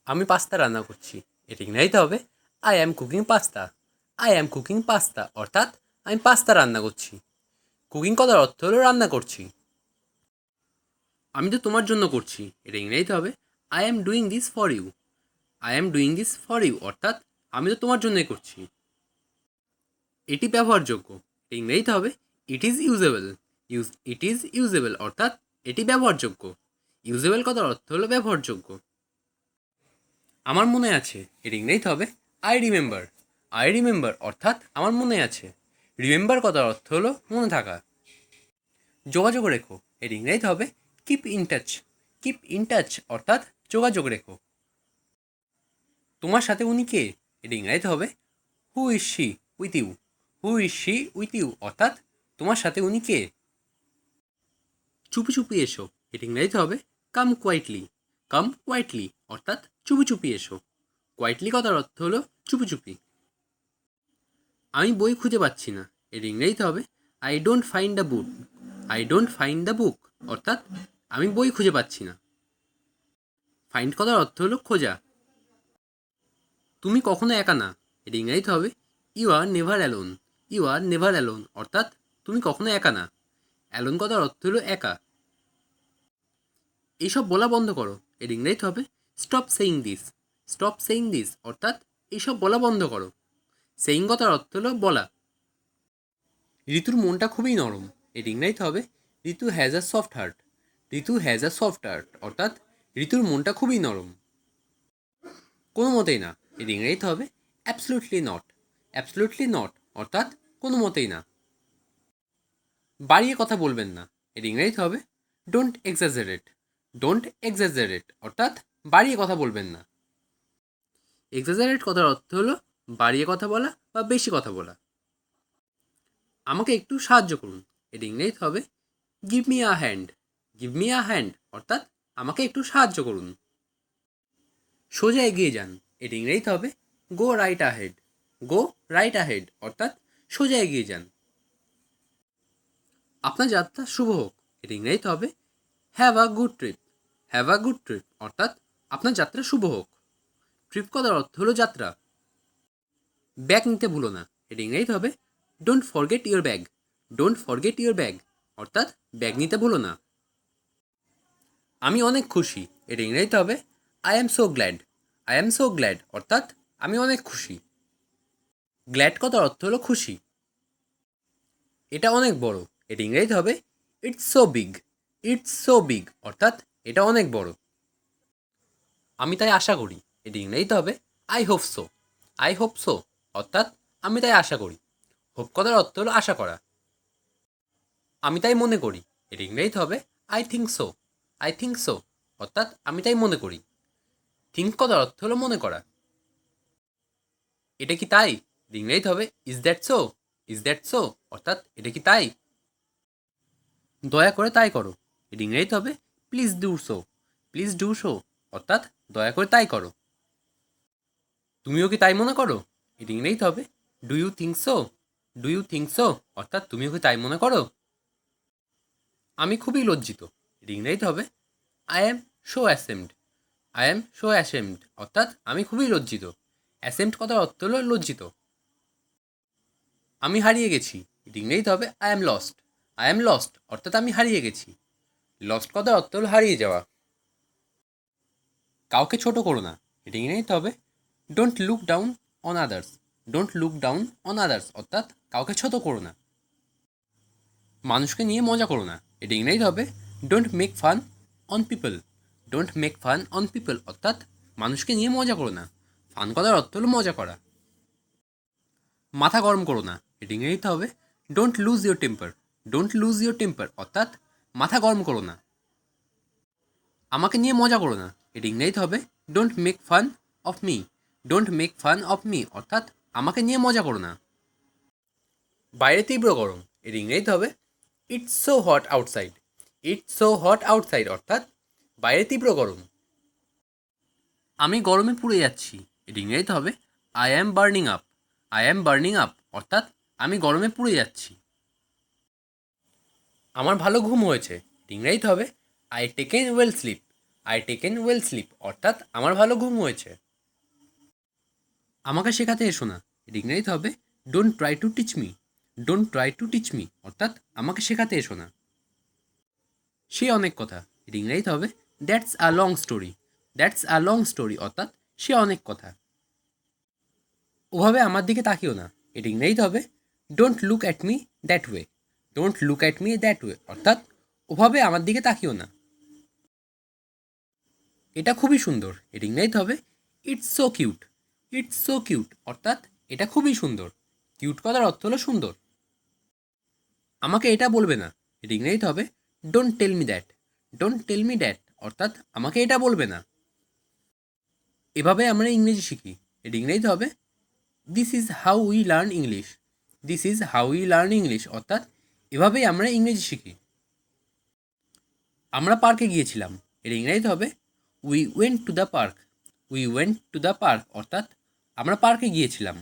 আমি পাস্তা রান্না করছি। এটা ইংরেজিতে হবে I am cooking pasta. I am cooking pasta অর্থাৎ আমি পাস্তা রান্না করছি। কুকিং কথার অর্থ হলো রান্না করছি। আমি তো তোমার জন্য করছি। এটা ইংরেজিতে হবে I am doing this for you. I am doing this for you অর্থাৎ আমি তো তোমার জন্যই করছি। এটি ব্যবহারযোগ্য। এটা ইংরেজিতে হবে it is usable. It is usable অর্থাৎ এটি ব্যবহারযোগ্য। ইউজেবল কথার অর্থ হলো ব্যবহারযোগ্য। আমার মনে আছে। এর ইংরেজিতে হবে আই রিমেম্বার। আই রিমেম্বার অর্থাৎ আমার মনে আছে। রিমেম্বার কথার অর্থ হলো মনে থাকা। যোগাযোগ রেখো। এর ইংরেজিতে হবে keep in touch. Keep in touch অর্থাৎ যোগাযোগ রেখো। তোমার সাথে উনি কে? এর ইংরেজিতে হবে who is she with you. Who is she with you অর্থাৎ তোমার সাথে উনি কে? চুপি চুপি এসো। এর ইংরেজিতে হবে কাম কোয়াইটলি। কাম কোয়াইটলি অর্থাৎ চুপি চুপি এসো। কোয়াইটলি কথার অর্থ হলো চুপি চুপি। আমি বই খুঁজে পাচ্ছি না। এর ইংরেজিতে হবে I don't find the book. I don't find the book অর্থাৎ আমি বই খুঁজে পাচ্ছি না। ফাইন্ড কথার অর্থ হলো খোঁজা। তুমি কখনো একা না। এর ইংরেজিতে হবে you are never alone. You are never alone অর্থাৎ তুমি কখনো একা না। অ্যালোন কথার অর্থ হলো একা। এইসব বলা বন্ধ করো। এর ইংরেজিতে হবে stop saying this. Stop saying this অর্থাৎ এইসব বলা বন্ধ করো। সেইং কথার অর্থ হলো বলা। ঋতুর মনটা খুবই নরম। এর ইংরেজিতে হবে Ritu has a soft heart. Ritu has a soft heart অর্থাৎ ঋতুর মনটা খুবই নরম। কোনো মতেই না। এর ইংরেজিতে হবে অ্যাবসলুটলি নট। অ্যাবসলুটলি নট অর্থাৎ কোনো মতেই না। বাড়িয়ে কথা বলবেন না। এর ইংরেজিতে হবে ডোন্ট এক্সাজারেট। ডোন্ট এক্সাজারেট অর্থাৎ বাড়িয়ে কথা বলবেন না। এক্সাজারেট কথার অর্থ হলো বাড়িয়ে কথা বলা বা বেশি কথা বলা। আমাকে একটু সাহায্য করুন। এর ইংরেজিতে হবে give me a hand. Give me a hand অর্থাৎ আমাকে একটু সাহায্য করুন। সোজা এগিয়ে যান। এর ইংরেজিতে হবে গো রাইট আহেড। গো রাইট আহেড অর্থাৎ সোজা এগিয়ে যান। আপনার যাত্রা শুভ হোক। এর ইংরেজিতে হবে have a good trip. Have a good trip অর্থাৎ আপনার যাত্রা শুভ হোক। ট্রিপ কথার অর্থ হলো যাত্রা। ব্যাগ নিতে ভুলো না। এর ইংরেজিতে হবে don't forget your bag. Don't forget your bag অর্থাৎ ব্যাগ নিতে ভুলো না। আমি অনেক খুশি। এর ইংরেজিতে হবে I am so glad. I am so glad অর্থাৎ আমি অনেক খুশি। গ্ল্যাড কথার অর্থ হলো খুশি। এটা অনেক বড়। এর ইংরেজিতে হবে it's so big. It's so big অর্থাৎ এটা অনেক বড়। আমি তাই আশা করি। এর ইংরেজিতে হবে I hope so. I hope so অর্থাৎ আমি তাই আশা করি। হোপ কথার অর্থ হলো আশা করা। আমি তাই মনে করি। এর ইংরেজিতে হবে I think so. I think so অর্থাৎ আমি তাই মনে করি। থিঙ্ক কথার অর্থ হলো মনে করা। এটা কি তাই? এর ইংরেজিতে হবে is that so. Is that so অর্থাৎ এটা কি তাই? দয়া করে তাই করো। এর ইংরেজিতে হবে please do so. Please do so অর্থাৎ দয়া করে তাই করো। তুমিও কি তাই মনে করো? এর ইংরেজিতে হবে do you think so. Do you think so অর্থাৎ তুমিও কি তাই মনে করো? আমি খুবই লজ্জিত। এর ইংরেজিতে হবে I am show ashamed. I am show ashamed অর্থাৎ আমি খুবই লজ্জিত। অ্যাসেমড কথার অর্থ হলো লজ্জিত। আমি হারিয়ে গেছি। এর ইংরেজিতে হবে I am lost. I am lost অর্থাৎ আমি হারিয়ে গেছি। লস্ট কথার অর্থ হলো হারিয়ে যাওয়া। কাউকে ছোট করো না। এর ইংরেজিতে হবে don't look down on others. Don't look down on others অর্থাৎ কাউকে ছোট করো না। মানুষকে নিয়ে মজা করো না। এটা ইংরেজিতে হবে don't make fun on people. Don't make fun on people অর্থাৎ মানুষকে নিয়ে মজা করো না। ফান করার অর্থ হলো মজা করা। মাথা গরম করো না। এটা ইংরেজিতে হবে don't lose your temper. Don't lose your temper অর্থাৎ মাথা গরম করো না। আমাকে নিয়ে মজা করো না। এটা ইংরেজিতে হবে don't make fun of me. Don't make fun of me অর্থাৎ আমাকে নিয়ে মজা করো না। বাইরে তীব্র গরম। এর ইংরেজিতে হবে it's so hot outside. It's so hot outside অর্থাৎ বাইরে তীব্র গরম। আমি গরমে পুড়ে যাচ্ছি। এর ইংরেজিতে হবে I am burning up. I am burning up অর্থাৎ আমি গরমে পুড়ে যাচ্ছি। আমার ভালো ঘুম হয়েছে। এর ইংরেজিতে হবে I taken well sleep. I taken well sleep অর্থাৎ আমার ভালো ঘুম হয়েছে। আমাকে শেখাতে এসো না, এর ইংরেজিতে হবে don't try to teach me. Don't try to teach me অর্থাৎ আমাকে শেখাতে এসো না। সে অনেক কথা, এর ইংরেজিতে হবে that's a long story. That's a long story অর্থাৎ সে অনেক কথা। ওভাবে আমার দিকে তাকিও না, এর ইংরেজিতে হবে don't look at me that way. Don't look at me that way অর্থাৎ ওভাবে আমার দিকে তাকিও না। এটা খুবই সুন্দর, এর ইংরেজিতে হবে it's so cute. It's so cute অর্থাৎ এটা খুবই সুন্দর। কিউট কথার অর্থ হলো সুন্দর। আমাকে এটা বলবে না, এর ইংরেজিতে হবে don't tell me that. Don't tell me that অর্থাৎ আমাকে এটা বলবে না। এভাবে আমরা ইংরেজি শিখি, এর ইংরেজিতে হবে this is how we learn English. This is how we learn English অর্থাৎ এভাবেই আমরা ইংরেজি শিখি। আমরা পার্কে গিয়েছিলাম, এর ইংরেজিতে হবে we went to the park. We went to the park অর্থাৎ আমরা পার্কে গিয়েছিলাম।